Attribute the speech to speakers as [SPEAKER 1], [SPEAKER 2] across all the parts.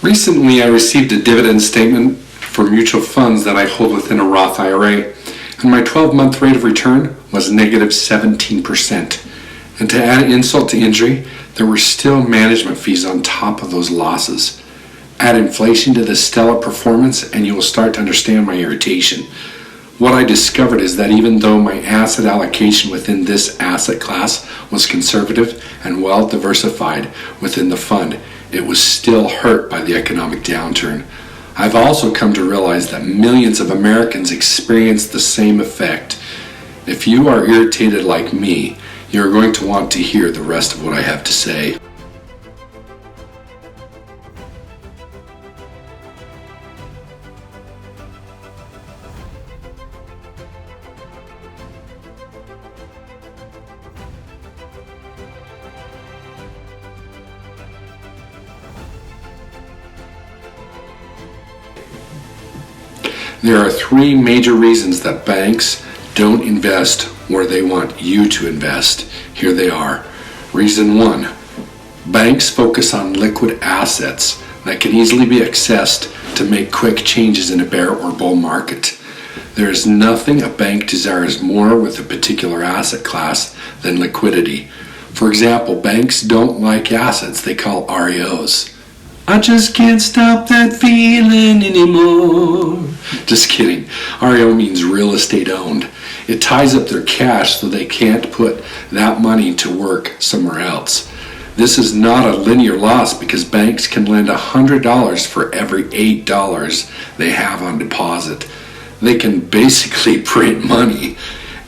[SPEAKER 1] Recently, I received a dividend statement for mutual funds that I hold within a Roth IRA, and my 12-month rate of return was negative 17%. And to add insult to injury, there were still management fees on top of those losses. Add inflation to this stellar performance, and you will start to understand my irritation. What I discovered is that even though my asset allocation within this asset class was conservative and well diversified within the fund, it was still hurt by the economic downturn. I've also come to realize that millions of Americans experience the same effect. If you are irritated like me, you're going to want to hear the rest of what I have to say. There are three major reasons that banks don't invest where they want you to invest. Here they are. Reason 1, banks focus on liquid assets that can easily be accessed to make quick changes in a bear or bull market. There is nothing a bank desires more with a particular asset class than liquidity. For example, banks don't like assets they call REOs. I just can't stop that feeling anymore. Just kidding. REO means real estate owned. It ties up their cash so they can't put that money to work somewhere else. This is not a linear loss because banks can lend $100 for every $8 they have on deposit. They can basically print money.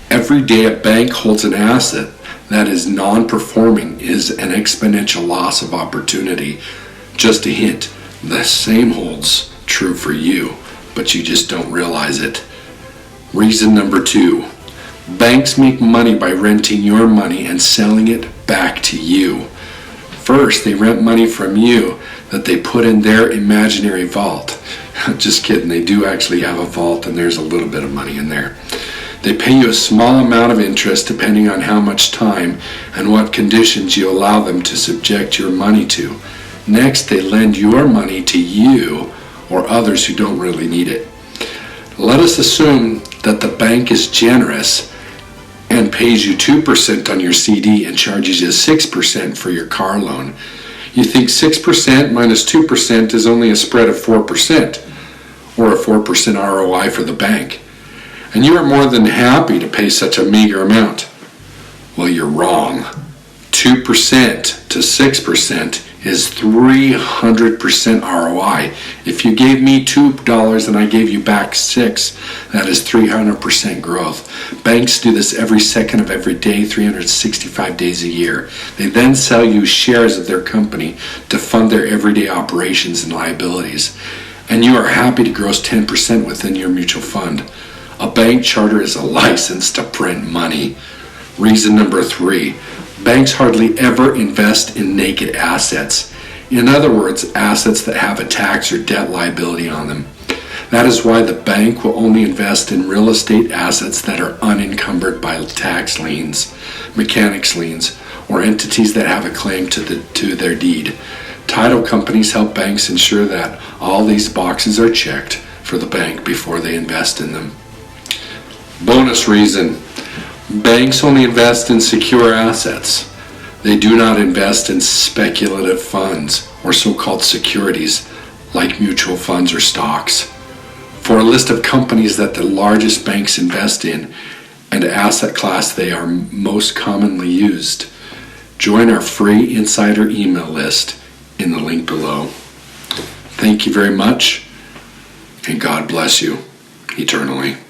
[SPEAKER 1] Every day a bank holds an asset that is non-performing is an exponential loss of opportunity. Just a hint, the same holds true for you, but you just don't realize it. Reason number 2, banks make money by renting your money and selling it back to you. First, they rent money from you that they put in their imaginary vault. Just kidding, they do actually have a vault and there's a little bit of money in there. They pay you a small amount of interest depending on how much time and what conditions you allow them to subject your money to. Next, they lend your money to you or others who don't really need it. Let us assume that the bank is generous and pays you 2% on your CD and charges you 6% for your car loan. You think 6% minus 2% is only a spread of 4% or a 4% ROI for the bank. And you are more than happy to pay such a meager amount. Well, you're wrong. 2% to 6% is 300% ROI. If you gave me $2 and I gave you back $6, that is 300% growth. Banks do this every second of every day, 365 days a year. They then sell you shares of their company to fund their everyday operations and liabilities. And you are happy to gross 10% within your mutual fund. A bank charter is a license to print money. Reason number 3, banks hardly ever invest in naked assets. In other words, assets that have a tax or debt liability on them. That is why the bank will only invest in real estate assets that are unencumbered by tax liens, mechanics liens, or entities that have a claim to their deed. Title companies help banks ensure that all these boxes are checked for the bank before they invest in them. Bonus reason. Banks only invest in secure assets. They do not invest in speculative funds or so-called securities like mutual funds or stocks. For a list of companies that the largest banks invest in and asset class they are most commonly used, join our free insider email list in the link below. Thank you very much, and God bless you eternally.